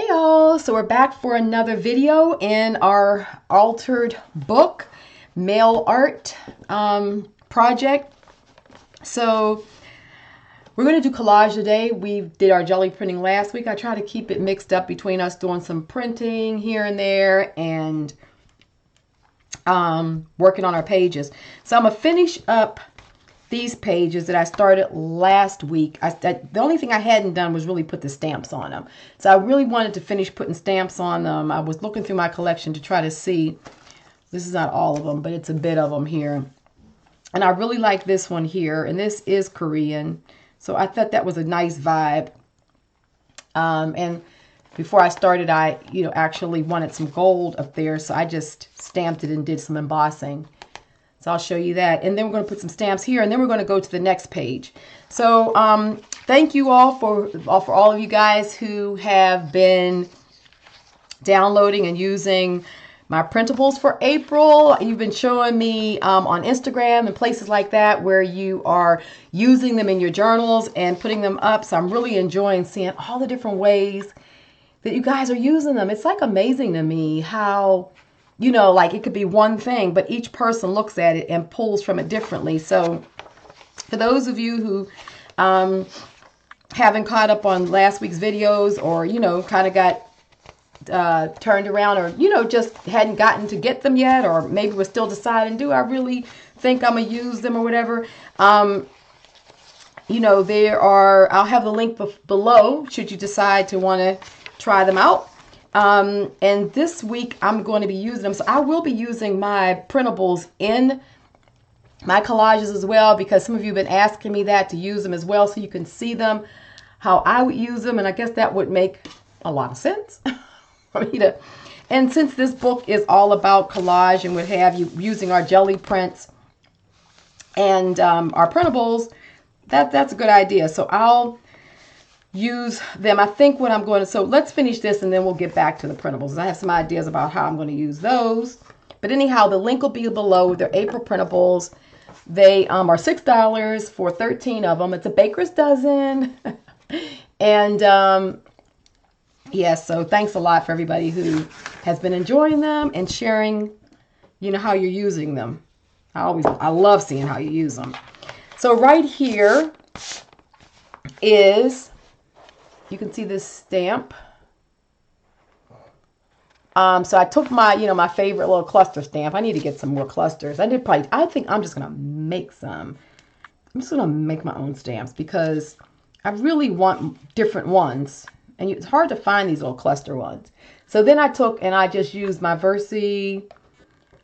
y'all, so we're back for another video in our altered book mail art project. So we're going to do collage today. We did our Gelli printing last week. I try to keep it mixed up between us doing some printing here and there and working on our pages. So I'm going to finish up these pages that I started last week. The only thing I hadn't done was really put the stamps on them. So I really wanted to finish putting stamps on them. I was looking through my collection to try to see. This is not all of them, but it's a bit of them here. And I really like this one here. And this is Korean. So I thought that was a nice vibe. And before I started, I actually wanted some gold up there. So I just stamped it and did some embossing. So I'll show you that. And then we're going to put some stamps here. And then we're going to go to the next page. So thank you all for all of you guys who have been downloading and using my printables for April. You've been showing me on Instagram and places like that where you are using them in your journals and putting them up. So I'm really enjoying seeing all the different ways that you guys are using them. It's like amazing to me how, like it could be one thing, but each person looks at it and pulls from it differently. So for those of you who haven't caught up on last week's videos or, kind of got turned around or, just hadn't gotten to get them yet, or maybe we're still deciding, do I really think I'm going to use them or whatever? I'll have the link below should you decide to want to try them out. And this week I'm going to be using them. So I will be using my printables in my collages as well, because some of you have been asking me that to use them as well so you can see them, how I would use them. And I guess that would make a lot of sense for me to. And since this book is all about collage and what have you, using our Gelli prints and our printables, that's a good idea. So I'll use them. I think what I'm going to, so let's finish this and then we'll get back to the printables. I have some ideas about how I'm going to use those. But anyhow, the link will be below. They're April printables. They are $6 for 13 of them. It's a baker's dozen. And yeah, so thanks a lot for everybody who has been enjoying them and sharing, how you're using them. I love seeing how you use them. So right here is, you can see this stamp. So I took my, my favorite little cluster stamp. I need to get some more clusters. I think I'm just going to make some. I'm just going to make my own stamps because I really want different ones. And it's hard to find these little cluster ones. So then I took and I just used my Versi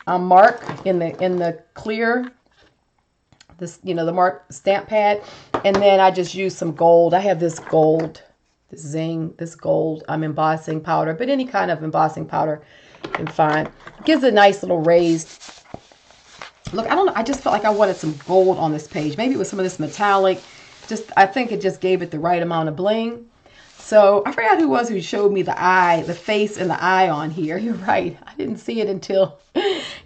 mark in the clear, this, the mark stamp pad. And then I just used some gold. I have this gold. This zing, this gold embossing powder, but any kind of embossing powder is fine. It gives a nice little raised look. I don't know, I just felt like I wanted some gold on this page. Maybe it was some of this metallic. I think it just gave it the right amount of bling. So I forgot who it was who showed me the face and the eye on here. You're right. I didn't see it until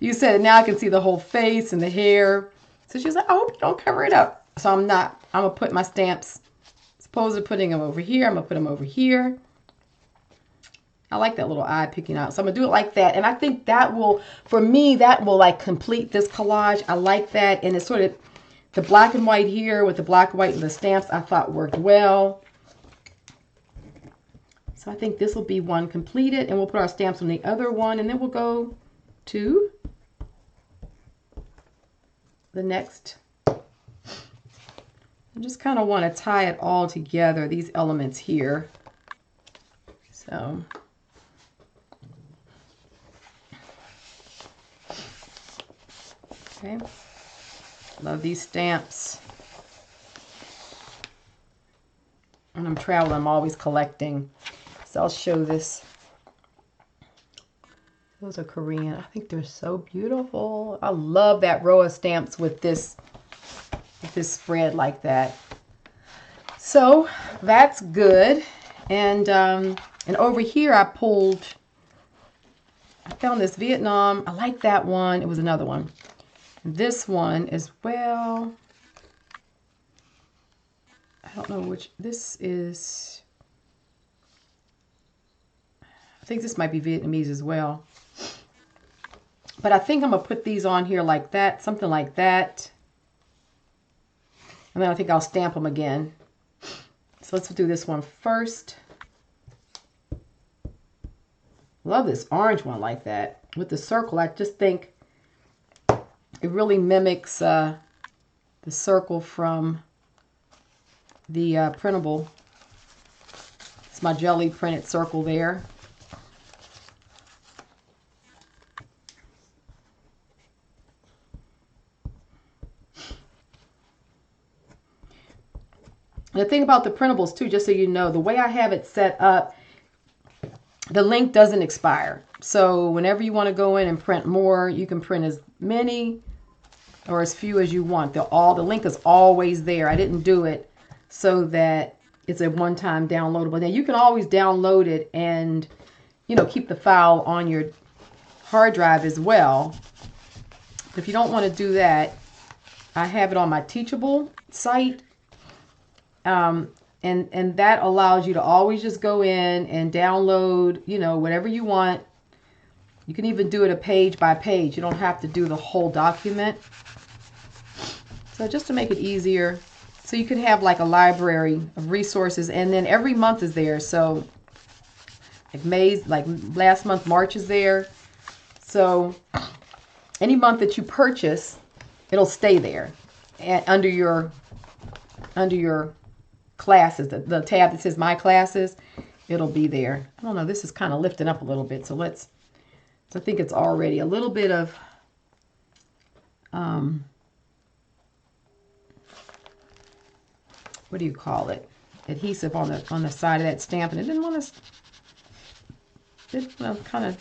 you said it. Now I can see the whole face and the hair. So she was like, I hope you don't cover it up. So I'm going to put my stamps. Opposed to putting them over here, I'm going to put them over here. I like that little eye picking out. So I'm going to do it like that. And I think that will, for me, that will like complete this collage. I like that. And it's sort of the black and white here with the black and white and the stamps I thought worked well. So I think this will be one completed. And we'll put our stamps on the other one. And then we'll go to the next. I just kind of want to tie it all together, these elements here. So, okay. Love these stamps. When I'm traveling, I'm always collecting. So I'll show this. Those are Korean. I think they're so beautiful. I love that row of stamps with this spread like that. So that's good. And over here I found this Vietnam. I like that one. It was another one. This one as well. I don't know which. This is think this might be Vietnamese as well. But I think I'm going to put these on here like that, something like that. And then I think I'll stamp them again. So let's do this one first. Love this orange one like that. With the circle, I just think it really mimics the circle from the printable. It's my Gelli printed circle there. The thing about the printables too, just so you know, the way I have it set up, the link doesn't expire. So whenever you want to go in and print more, you can print as many or as few as you want. The link is always there. I didn't do it so that it's a one-time downloadable. Now you can always download it and, you know, keep the file on your hard drive as well. If you don't want to do that, I have it on my Teachable site. And that allows you to always just go in and download, you know, whatever you want. You can even do it a page by page. You don't have to do the whole document. So just to make it easier, so you can have like a library of resources, and then every month is there. So like last month, March is there. So any month that you purchase, it'll stay there and under your classes, the tab that says My Classes, it'll be there. I don't know, this is kind of lifting up a little bit, so I think it's already a little bit of what do you call it? Adhesive on the side of that stamp, and it didn't want to kind of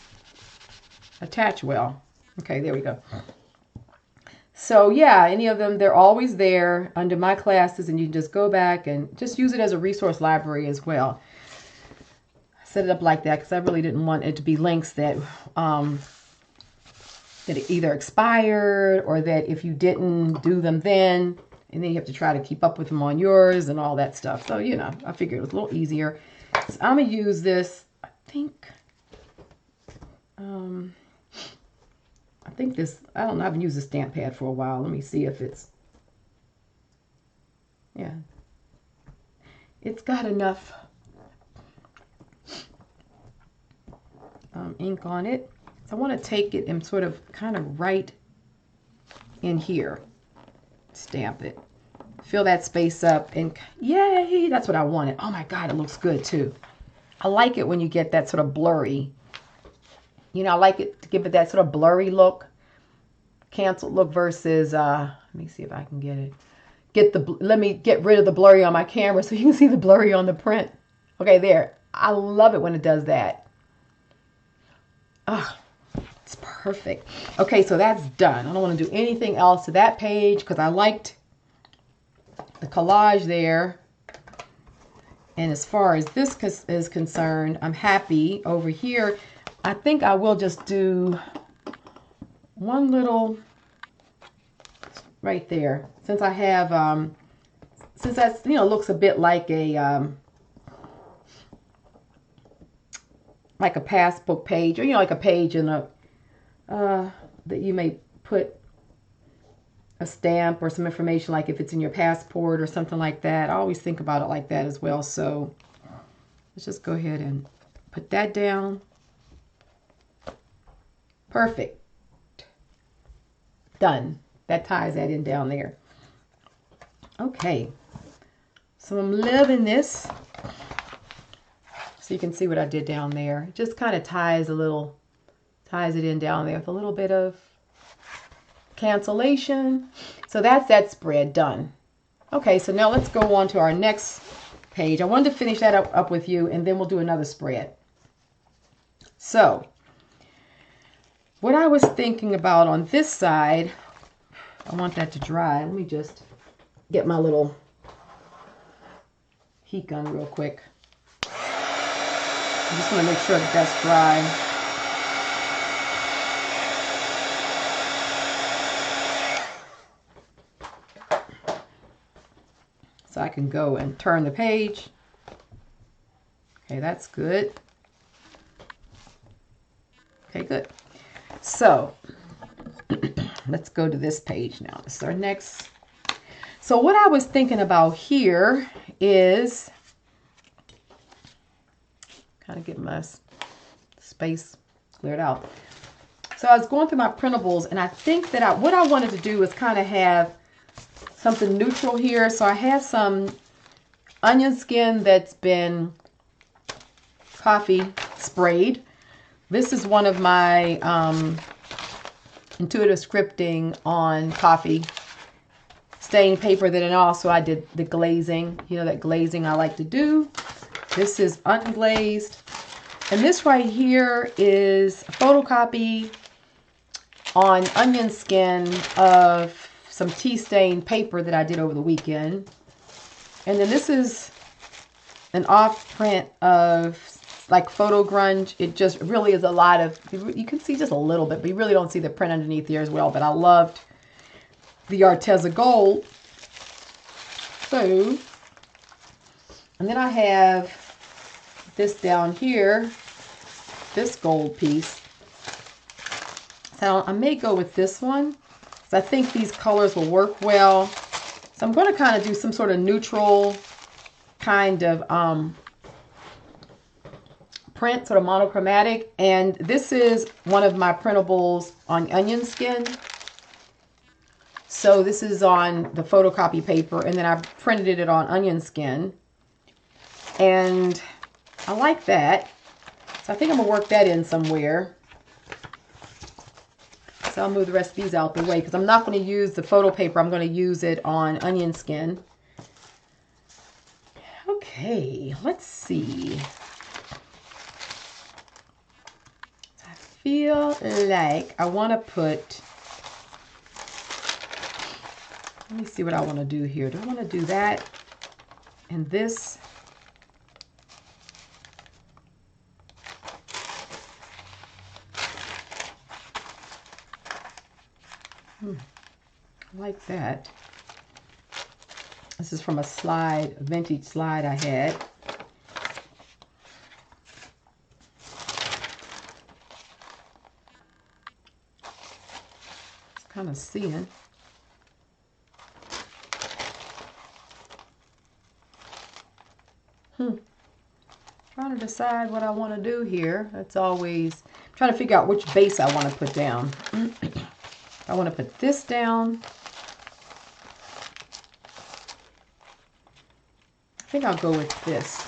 attach well. Okay, there we go. So yeah, any of them, they're always there under My Classes, and you can just go back and just use it as a resource library as well. I set it up like that because I really didn't want it to be links that that either expired or that if you didn't do them then, and then you have to try to keep up with them on yours and all that stuff. So, you know, I figured it was a little easier. So I'm going to use this, I think this, I don't know, I haven't used a stamp pad for a while. Let me see if it's, yeah, it's got enough ink on it. So I want to take it and sort of kind of right in here, stamp it, fill that space up, and yay, that's what I wanted. Oh my God, it looks good too. I like it when you get that sort of blurry. You know, I like it to give it that sort of blurry look, canceled look versus, let me see if I can get it. Let me get rid of the blurry on my camera so you can see the blurry on the print. Okay, there. I love it when it does that. Ah, it's perfect. Okay, so that's done. I don't want to do anything else to that page because I liked the collage there. And as far as this is concerned, I'm happy over here. I think I will just do one little right there, since I have since that's, you know, looks a bit like a passbook page, or, you know, like a page in a that you may put a stamp or some information, like if it's in your passport or something like that. I always think about it like that as well. So let's just go ahead and put that down. Perfect. Done. That ties that in down there. Okay. So I'm loving this. So you can see what I did down there. It just kind of ties it in down there with a little bit of cancellation. So that's that spread done. Okay, so now let's go on to our next page. I wanted to finish that up with you, and then we'll do another spread. So what I was thinking about on this side, I want that to dry. Let me just get my little heat gun real quick. I just want to make sure that that's dry. So I can go and turn the page. Okay, that's good. Okay, good. So let's go to this page now. This is our next. So what I was thinking about here is kind of get my space cleared out. So I was going through my printables, and I think that what I wanted to do was kind of have something neutral here. So I have some onion skin that's been coffee sprayed. This is one of my intuitive scripting on coffee stained paper that, and also I did the glazing. You know, that glazing I like to do. This is unglazed. And this right here is a photocopy on onion skin of some tea stained paper that I did over the weekend. And then this is an off print of like photo grunge. It just really is a lot of, you can see just a little bit, but you really don't see the print underneath here as well. But I loved the Arteza Gold. So, and then I have this down here, this gold piece. So I may go with this one, because I think these colors will work well. So I'm going to kind of do some sort of neutral kind of print, sort of monochromatic. And this is one of my printables on onion skin. So this is on the photocopy paper, and then I printed it on onion skin. And I like that. So I think I'm going to work that in somewhere. So I'll move the rest of these out the way, because I'm not going to use the photo paper. I'm going to use it on onion skin. Okay, let's see. I feel like I want to put, let me see what I want to do here. Do I want to do that and this? I like that. This is from a slide, a vintage slide I had. It's kind of seeing. Trying to decide what I want to do here. That's always trying to figure out which base I want to put down. I want to put this down. I think I'll go with this.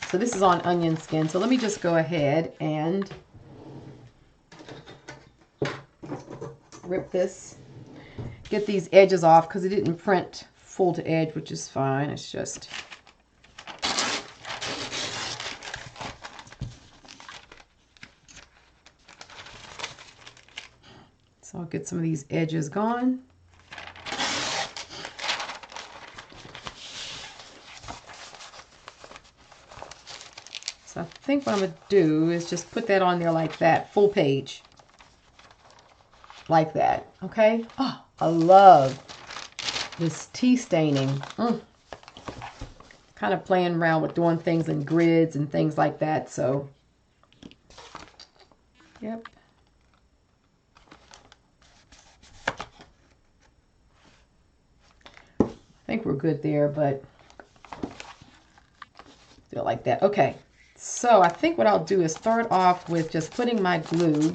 So this is on onion skin. So let me just go ahead and rip this. Get these edges off because it didn't print full to edge, which is fine. It's just... So I'll get some of these edges gone. So I think what I'm going to do is just put that on there like that, full page. Like that, okay? Oh, I love this tea staining. Kind of playing around with doing things in grids and things like that, so. Yep. I think we're good there, but do it like that. Okay, so I think what I'll do is start off with just putting my glue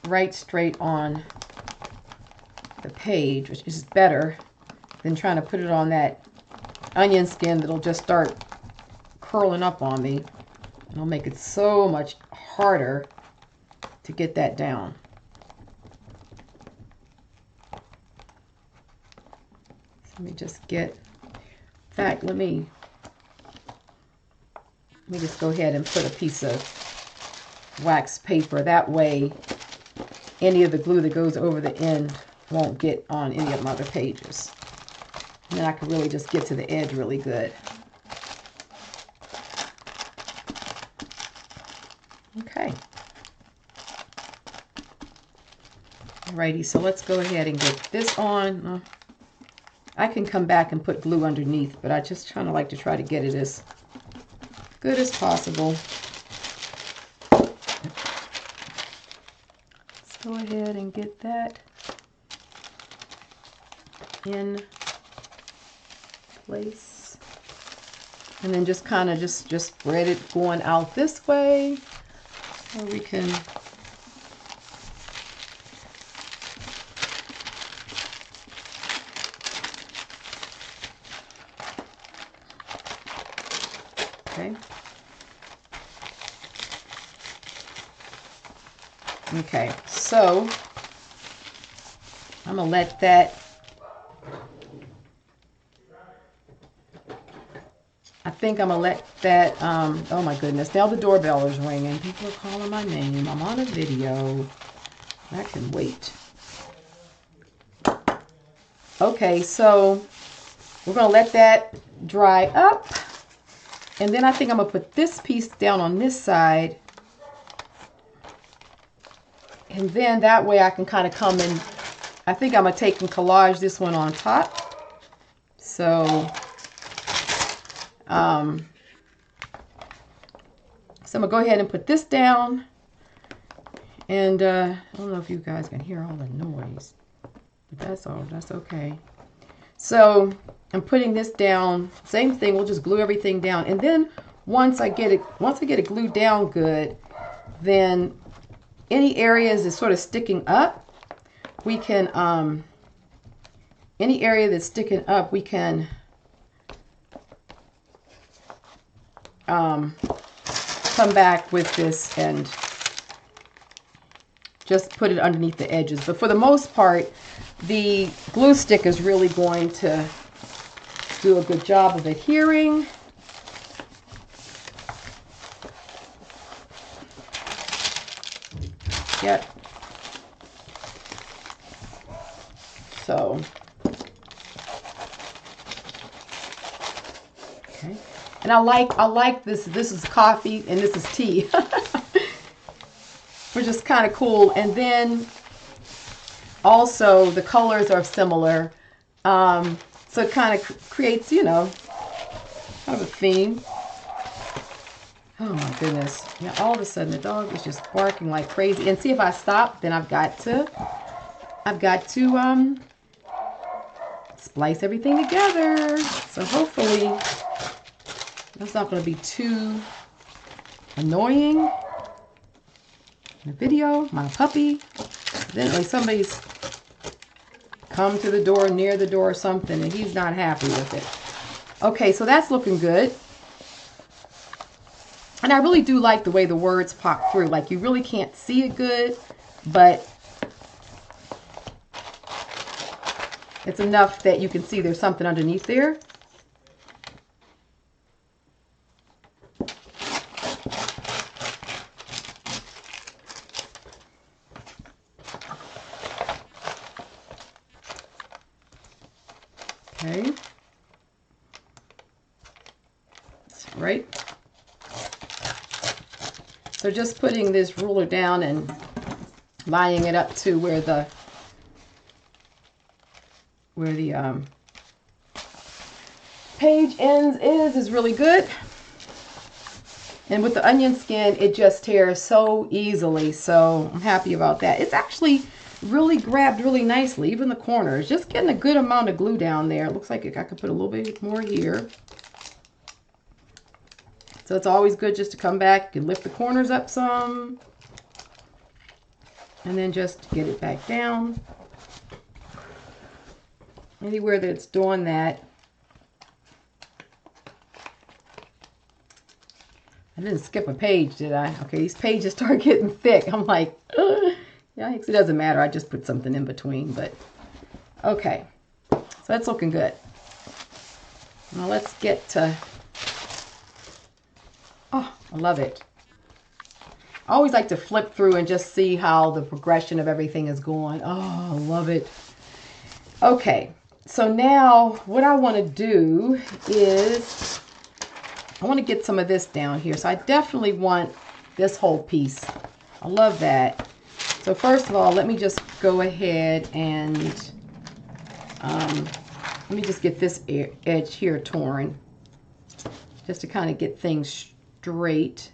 right straight on the page, which is better than trying to put it on that onion skin that'll just start curling up on me. It'll make it so much harder to get that down. Let me just get, in fact, let me just go ahead and put a piece of wax paper. That way, any of the glue that goes over the end won't get on any of my other pages. And then I can really just get to the edge really good. Okay. Alrighty, so let's go ahead and get this on. I can come back and put glue underneath, but I just kind of like to try to get it as good as possible. go ahead and get that in place. And then just kind of just spread it going out this way so we can Okay, so I'm gonna let that, I think I'm gonna let that, oh my goodness, now the doorbell is ringing. People are calling my name. I'm on a video. That can wait. Okay, so we're gonna let that dry up. And then I think I'm gonna put this piece down on this side. And then that way I can kind of come in. I think I'm gonna take and collage this one on top. So, I'm gonna go ahead and put this down. And I don't know if you guys can hear all the noise, but that's okay. So I'm putting this down. Same thing. We'll just glue everything down. And then once I get it glued down good, then any areas that's sort of sticking up, we can, any area that's sticking up, we can come back with this and just put it underneath the edges. But for the most part, the glue stick is really going to do a good job of adhering. Yep. So, okay. And I like this. This is coffee and this is tea. Which is kind of cool. And then also the colors are similar. So it kind of creates, you know, kind of a theme. Oh my goodness. Yeah, all of a sudden the dog is just barking like crazy. And see, if I stop, then I've got to splice everything together. So hopefully that's not going to be too annoying in the video. My puppy. Then like somebody's come to the door, near the door or something, and he's not happy with it. Okay, so that's looking good. And I really do like the way the words pop through. Like, you really can't see it good, but it's enough that you can see there's something underneath there. Okay. That's right. So just putting this ruler down and lining it up to where the page ends is really good. And with the onion skin, it just tears so easily. So I'm happy about that. It's actually really grabbed really nicely, even the corners. Just getting a good amount of glue down there. It looks like I could put a little bit more here. So it's always good just to come back. You can lift the corners up some. And then just get it back down. Anywhere that it's doing that. I didn't skip a page, did I? Okay, these pages start getting thick. I'm like, ugh. Yikes, it doesn't matter. I just put something in between, but okay. So that's looking good. Now let's get to, oh, I love it. I always like to flip through and just see how the progression of everything is going. Oh, I love it. Okay, so now what I want to do is I want to get some of this down here. So I definitely want this whole piece. I love that. So first of all, let me just go ahead and let me just get this edge here torn, just to kind of get things straight.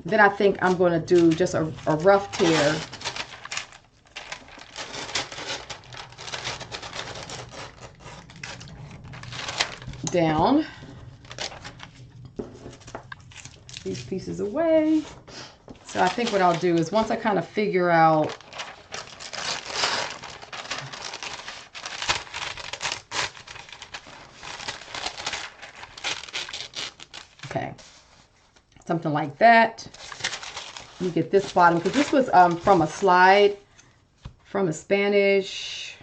Then I think I'm going to do just a rough tear down. These pieces away. So I think what I'll do is once I kind of figure out okay, something like that. You get this bottom, because this was from a slide from a Spanish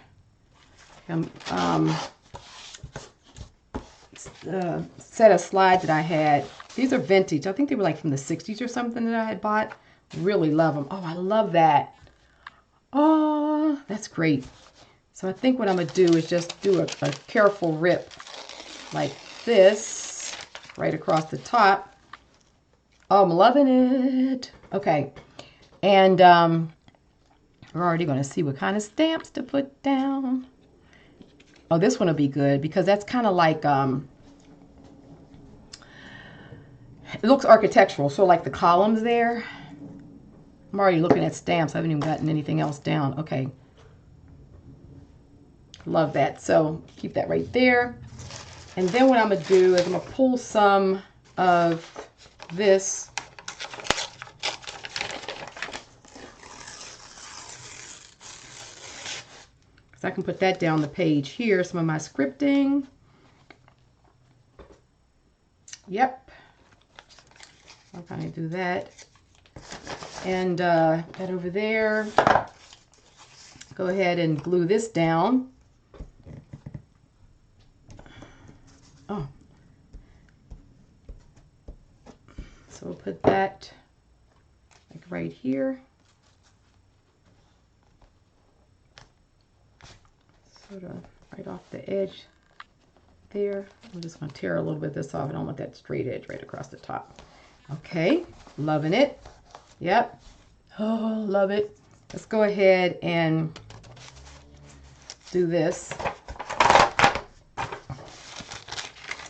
set of slides that I had. These are vintage. I think they were like from the 60s or something that I had bought. Really love them. Oh, I love that. Oh, that's great. So I think what I'm going to do is just do a careful rip like this right across the top. Oh, I'm loving it. Okay. And we're already going to see what kind of stamps to put down. Oh, this one will be good because that's kind of like, it looks architectural. So like the columns there. I'm already looking at stamps. I haven't even gotten anything else down. Okay. Love that. So keep that right there. And then what I'm going to do is I'm going to pull some of this. Because I can put that down the page here. Some of my scripting. Yep. I'll kind of do that. And that over there. Go ahead and glue this down. Oh. So we'll put that like right here. Sort of right off the edge there. I'm just going to tear a little bit of this off. I don't want that straight edge right across the top. Okay, loving it. Yep. Oh, love it. Let's go ahead and do this. I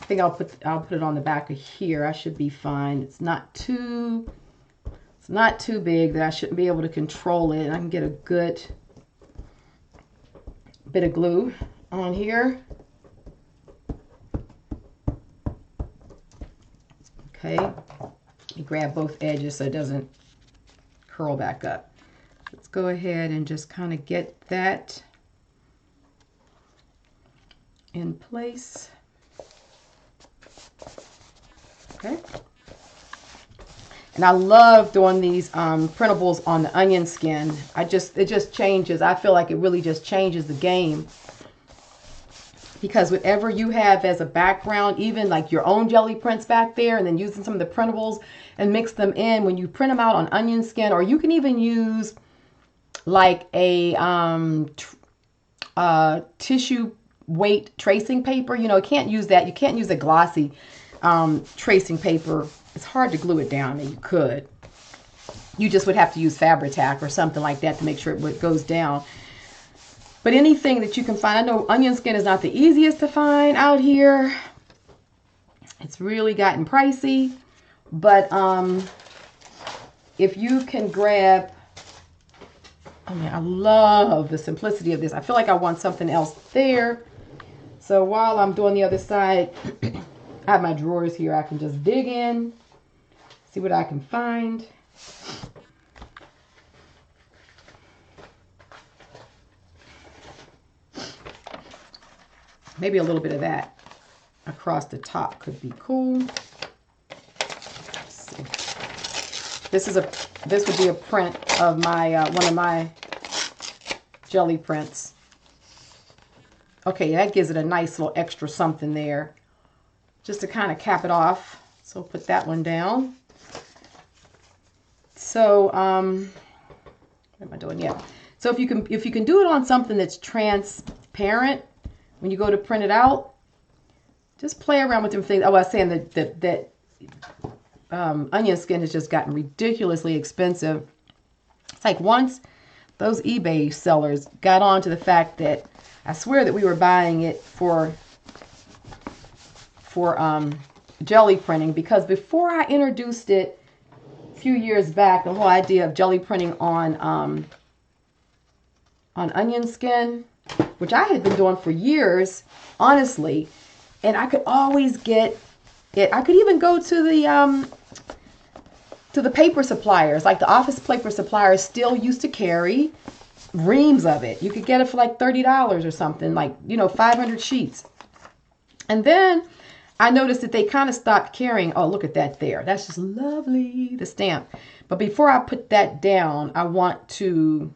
think I'll put it on the back of here. I should be fine. It's not too big that I shouldn't be able to control it. And I can get a good bit of glue on here. Okay. You grab both edges so it doesn't curl back up. Let's go ahead and just kind of get that in place. Okay. And I love doing these printables on the onion skin. It just changes. I feel like it really just changes the game. Because whatever you have as a background, even like your own jelly prints back there, and then using some of the printables and mix them in when you print them out on onion skin, or you can even use like a tissue weight tracing paper. You know, you can't use that. You can't use a glossy tracing paper. It's hard to glue it down. I mean, you could. You just would have to use Fabri-Tac or something like that to make sure it goes down. But anything that you can find, I know onion skin is not the easiest to find out here. It's really gotten pricey. But if you can grab, I mean, I love the simplicity of this. I feel like I want something else there. So while I'm doing the other side, I have my drawers here. I can just dig in, see what I can find. Maybe a little bit of that across the top could be cool. Let's see. This would be a print of my one of my jelly prints. Okay, that gives it a nice little extra something there, just to kind of cap it off. So put that one down. So what am I doing? Yeah. So if you can do it on something that's transparent. When you go to print it out, just play around with different things. Oh, I was saying that onion skin has just gotten ridiculously expensive. It's like once those eBay sellers got on to the fact that I swear that we were buying it for jelly printing, because before I introduced it a few years back, the whole idea of jelly printing on onion skin, which I had been doing for years, honestly, And I could always get it. I could even go to the paper suppliers. Like the office paper suppliers still used to carry reams of it. You could get it for like $30 or something, like, 500 sheets. And then I noticed that they kind of stopped carrying. Oh, look at that there. That's just lovely, the stamp. But before I put that down, I want to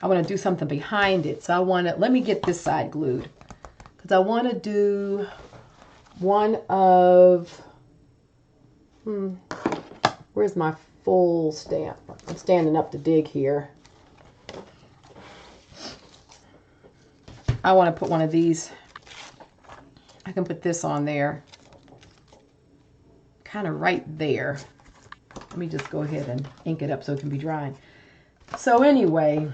do something behind it. So let me get this side glued. Because I want to do one of, where's my full stamp? I'm standing up to dig here. I want to put one of these. I can put this on there. Kind of right there. Let me just go ahead and ink it up so it can be drying. So anyway,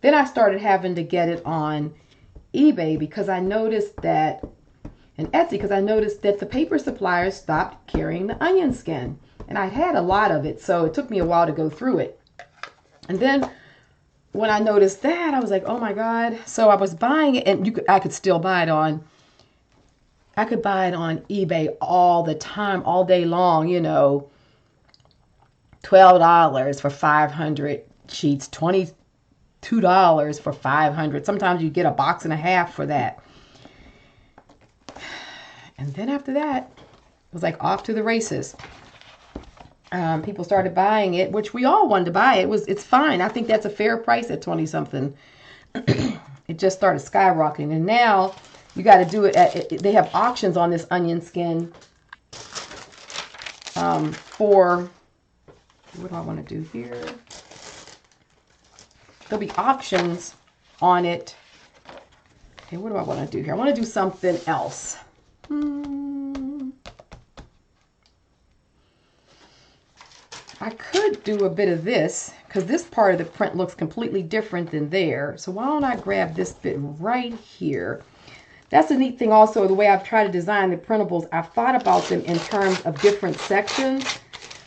then I started having to get it on eBay because I noticed that, and Etsy, because I noticed that the paper suppliers stopped carrying the onion skin. And I had a lot of it, so it took me a while to go through it. And then when I noticed that, I was like, oh my God. So I was buying it, and I could still buy it on, I could buy it on eBay all the time, all day long, $12 for 500 sheets, $22 for 500. Sometimes you get a box and a half for that. And then after that, it was like off to the races. People started buying it, which we all wanted to buy. It's fine. I think that's a fair price at 20 something. It just started skyrocketing. And now you got to do it they have auctions on this onion skin for, what do I want to do here? There'll be auctions on it. Okay, what do I want to do here? I want to do something else. I could do a bit of this because this part of the print looks completely different than there. So why don't I grab this bit right here? That's a neat thing also, the way I've tried to design the printables. I've thought about them in terms of different sections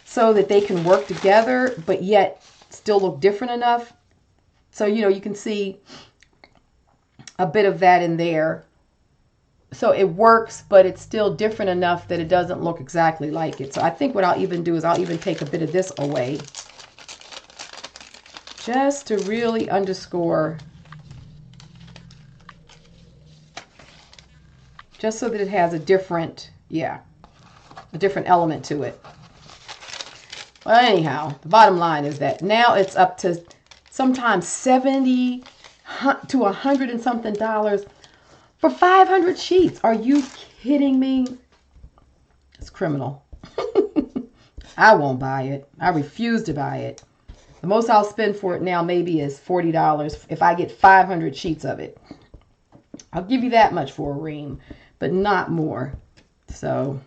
so that they can work together, but yet still look different enough. So, you can see a bit of that in there. So it works, but it's still different enough that it doesn't look exactly like it. So I think what I'll even do is I'll even take a bit of this away just to really underscore, just so that it has a different element to it. Well, anyhow, the bottom line is that now it's up to sometimes $70 to $100 and something for 500 sheets. Are you kidding me? It's criminal. I won't buy it. I refuse to buy it. The most I'll spend for it now maybe is $40 if I get 500 sheets of it. I'll give you that much for a ream, but not more. So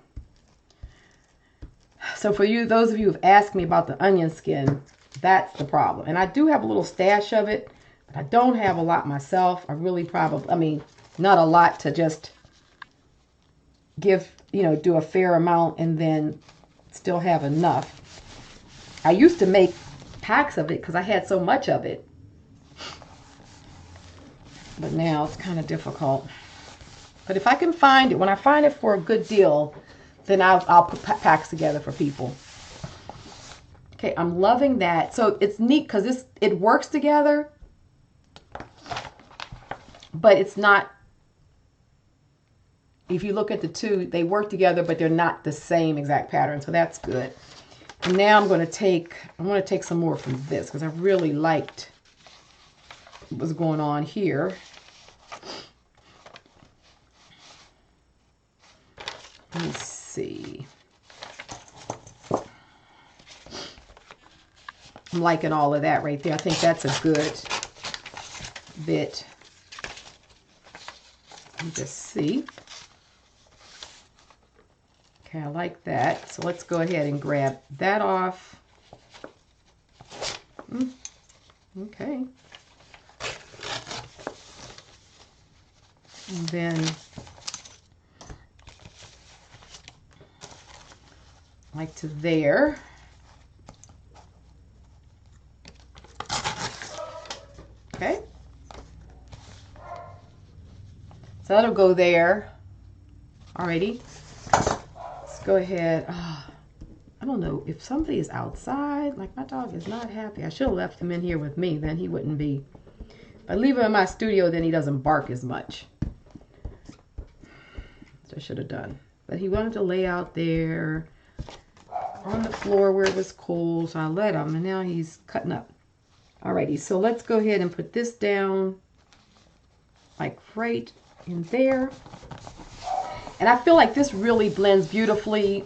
for you, those of you who've asked me about the onion skin, that's the problem. And I do have a little stash of it, but I don't have a lot myself. Not a lot to just give, do a fair amount and then still have enough. I used to make packs of it because I had so much of it. But now it's kind of difficult. But if I can find it, when I find it for a good deal, then I'll put packs together for people. Okay, I'm loving that. So it's neat because it works together, but it's not. If you look at the two, they work together, but they're not the same exact pattern. So that's good. And now I'm going to take some more from this because I really liked what was going on here. Let me see. I'm liking all of that right there. I think that's a good bit. Let me just see. Okay, I like that. So let's go ahead and grab that off. Okay. And then like to there. Okay. So that'll go there. Alrighty. Let's go ahead. I don't know if somebody is outside. Like, my dog is not happy. I should have left him in here with me. Then he wouldn't be. If I leave him in my studio, then he doesn't bark as much. So I should have done. But he wanted to lay out there on the floor where it was cool. So I let him, and now he's cutting up. Alrighty, so let's go ahead and put this down like right in there. And I feel like this really blends beautifully.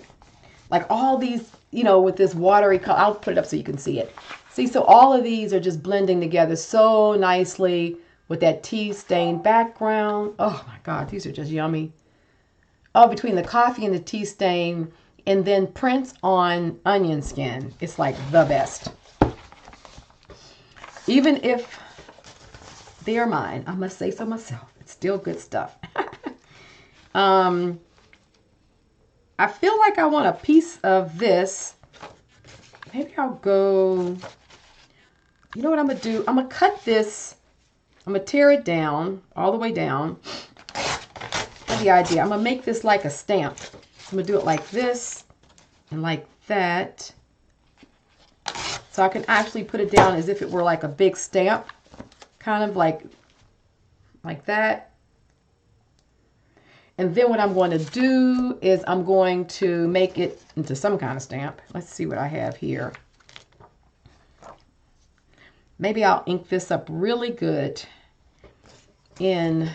Like all these, you know, with this watery color. I'll put it up so you can see it. See, so all of these are just blending together so nicely with that tea stained background. Oh my God, these are just yummy. Oh, between the coffee and the tea stain and then prints on onion skin. It's like the best. Even if they are mine, I must say so myself. It's still good stuff. I feel like I want a piece of this. Maybe I'll go, you know what I'm going to do? I'm going to cut this. I'm going to tear it down, all the way down. That's the idea. I'm going to make this like a stamp. So I'm going to do it like this and like that. So I can actually put it down as if it were like a big stamp. Kind of like that. And then what I'm going to do is I'm going to make it into some kind of stamp. Let's see what I have here. Maybe I'll ink this up really good in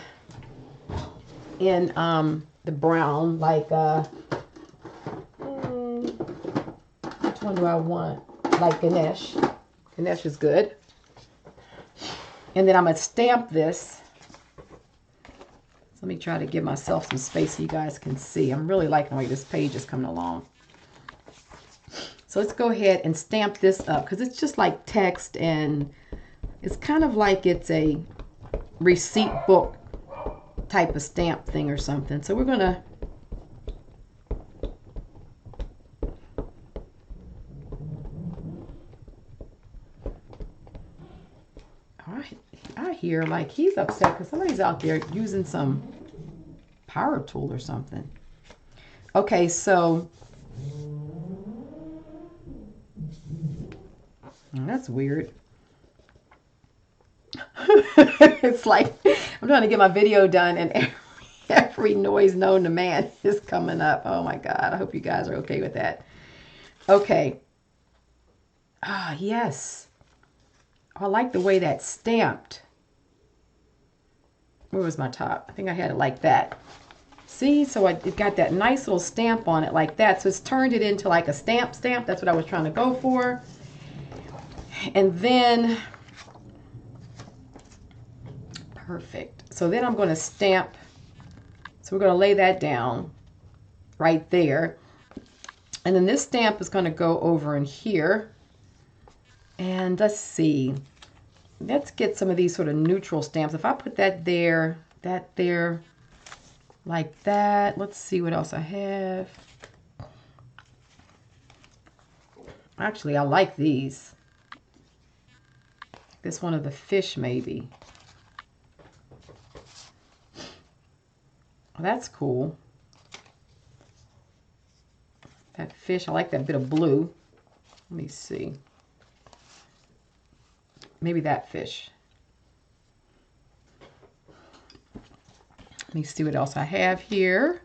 the brown, like which one do I want? Like Ganesh. Ganesh is good. And then I'm going to stamp this. Let me try to give myself some space so you guys can see. I'm really liking the way this page is coming along. So let's go ahead and stamp this up because it's just like text and it's kind of like it's a receipt book type of stamp thing or something. So we're going to I hear like he's upset because somebody's out there using some power tool or something. Okay, so that's weird. It's like I'm trying to get my video done and every noise known to man is coming up. Oh my God, I hope you guys are okay with that. Okay. Ah, yes. I like the way that's stamped. Where was my top? I think I had it like that. See, so it got that nice little stamp on it like that. So it's turned it into like a stamp. That's what I was trying to go for. And then, perfect. So then I'm going to stamp. So we're going to lay that down right there. And then this stamp is going to go over in here. And let's see. Let's get some of these sort of neutral stamps. If I put that there, like that. Let's see what else I have. Actually, I like these. This one of the fish, maybe. That's cool. That fish, I like that bit of blue. Let me see. Maybe that fish. Let me see what else I have here.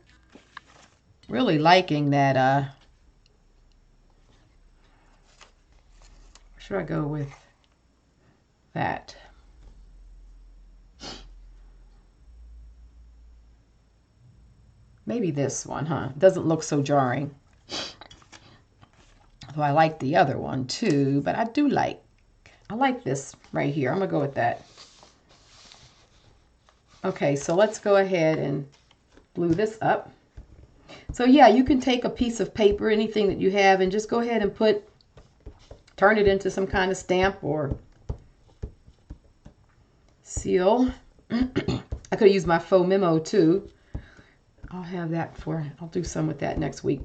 Really liking that. Where should I go with that? Maybe this one, huh? Doesn't look so jarring. Though I like the other one too, but I like this right here. I'm going to go with that. Okay, so let's go ahead and glue this up. So yeah, you can take a piece of paper, anything that you have, and just go ahead and turn it into some kind of stamp or seal. I could have used my faux memo too. I'll do some with that next week.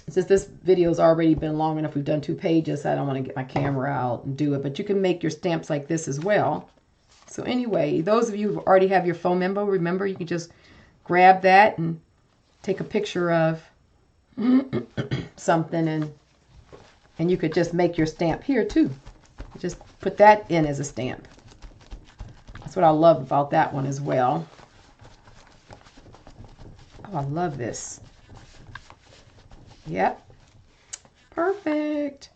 Since this video's already been long enough, we've done 2 pages, I don't want to get my camera out and do it, but you can make your stamps like this as well. So anyway, those of you who already have your faux memo, remember you can just grab that and take a picture of something, and you could just make your stamp here too. Just put that in as a stamp. That's what I love about that one as well. Oh, I love this. Yep. Perfect.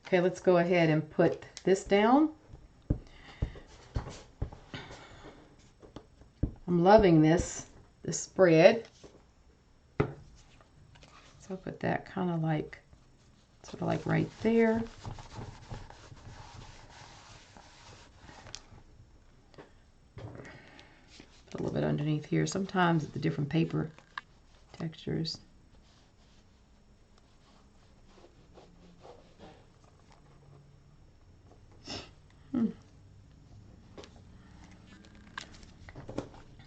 Okay, let's go ahead and put this down. I'm loving this spread. So I'll put that kind of like, sort of like right there. Put a little bit underneath here. Sometimes the different paper textures.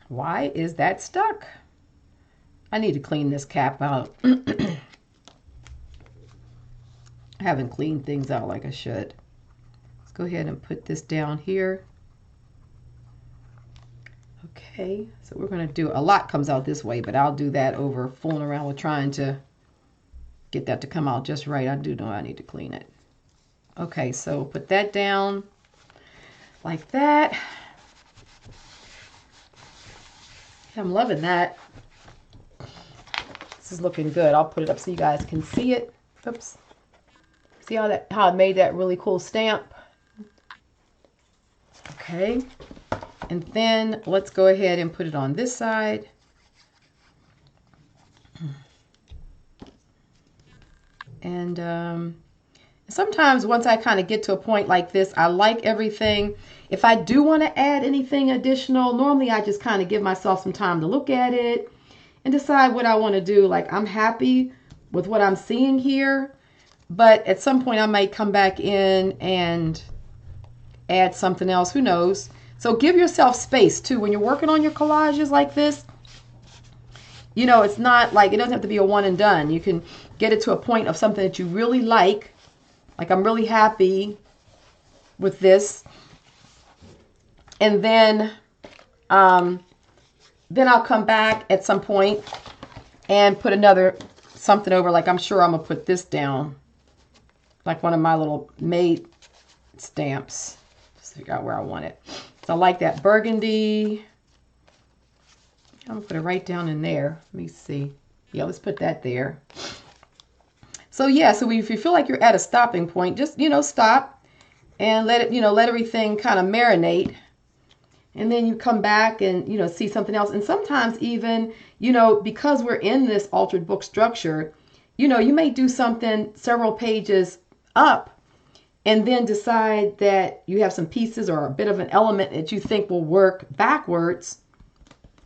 Why is that stuck? I need to clean this cap out. I haven't cleaned things out like I should. Let's go ahead and put this down here. Okay, so we're going to do, a lot comes out this way, but I'll do that over fooling around with trying to get that to come out just right. I do know I need to clean it. Okay, so put that down like that. I'm loving that. This is looking good. I'll put it up so you guys can see it. Oops. See how I made that really cool stamp? Okay. And then let's go ahead and put it on this side. And sometimes once I kind of get to a point like this, I like everything. If I do want to add anything additional, normally I just kind of give myself some time to look at it and decide what I want to do. Like, I'm happy with what I'm seeing here, but at some point I might come back in and add something else. Who knows? So give yourself space too when you're working on your collages like this. You know, it's not like, it doesn't have to be a one and done. You can get it to a point of something that you really like I'm really happy with this. And then I'll come back at some point and put another something over. Like, I'm sure I'm gonna put this down, like one of my little made stamps. Just figure out where I want it. So I like that burgundy. I'm gonna put it right down in there. Let me see. Yeah, let's put that there. So yeah, so if you feel like you're at a stopping point, just, you know, stop and let it, you know, let everything kind of marinate. And then you come back and, you know, see something else. And sometimes even, you know, because we're in this altered book structure, you know, you may do something several pages up and then decide that you have some pieces or a bit of an element that you think will work backwards.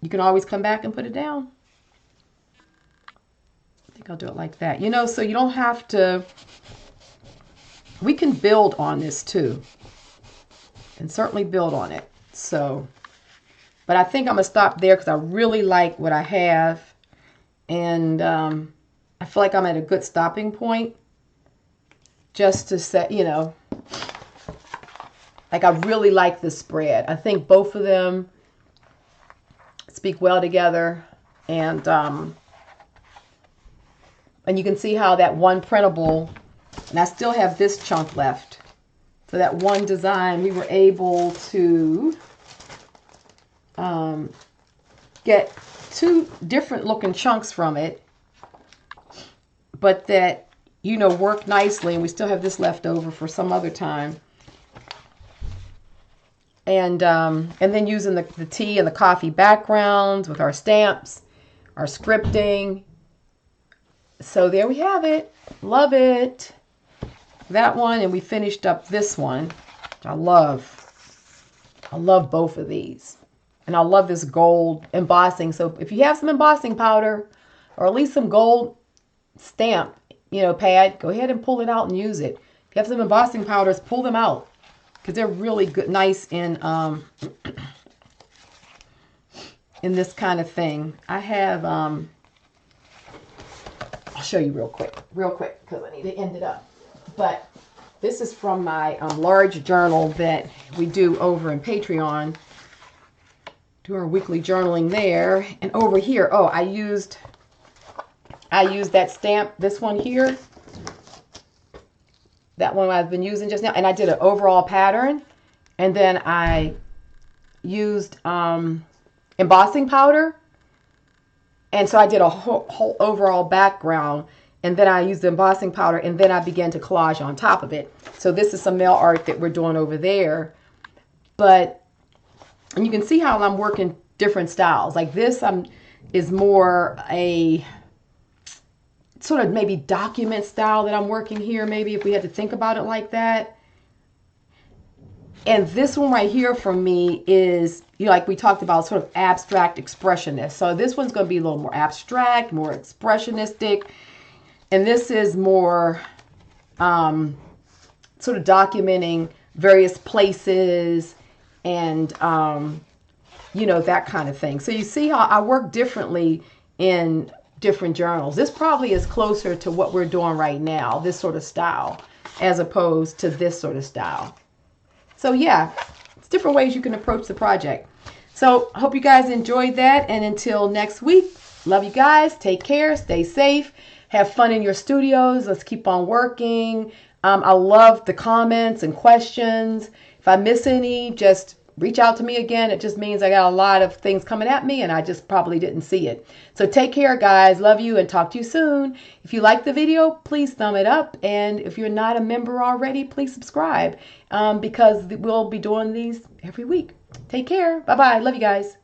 You can always come back and put it down. I think I'll do it like that. You know, so you don't have to, we can build on this too. And certainly build on it. So, but I think I'm going to stop there because I really like what I have. And I feel like I'm at a good stopping point. Just to say, you know, like I really like this spread. I think both of them speak well together. And you can see how that one printable, and I still have this chunk left. So that one design, we were able to get two different looking chunks from it, but that, you know, work nicely. And we still have this left over for some other time. And then using the tea and the coffee backgrounds with our stamps, our scripting. So there we have it. Love it. That one, and we finished up this one. I love both of these. And I love this gold embossing. So if you have some embossing powder or at least some gold stamp, you know, pad, go ahead and pull it out and use it. If you have some embossing powders, pull them out because they're really good, nice in this kind of thing. I have, I'll show you real quick because I need to end it up. But this is from my large journal that we do over in Patreon. do our weekly journaling there. And over here, oh, I used that stamp, this one here. That one I've been using just now. And I did an overall pattern. And then I used embossing powder. And so I did a whole overall background. And then I used the embossing powder. And then I began to collage on top of it. So this is some mail art that we're doing over there. And you can see how I'm working different styles. Like this is more a sort of maybe document style that I'm working here, maybe if we had to think about it like that. And this one right here for me is, like we talked about, sort of abstract expressionist. So this one's going to be a little more abstract, more expressionistic. And this is more sort of documenting various places and, that kind of thing. So you see how I work differently in different journals. This probably is closer to what we're doing right now, this sort of style, as opposed to this sort of style. So yeah, it's different ways you can approach the project. So I hope you guys enjoyed that. And until next week, love you guys. Take care. Stay safe. Have fun in your studios. Let's keep on working. I love the comments and questions. If I miss any, just reach out to me again. It just means I got a lot of things coming at me and I just probably didn't see it. So take care, guys. Love you and talk to you soon. If you like the video, please thumb it up. And if you're not a member already, please subscribe because we'll be doing these every week. Take care. Bye-bye. Love you guys.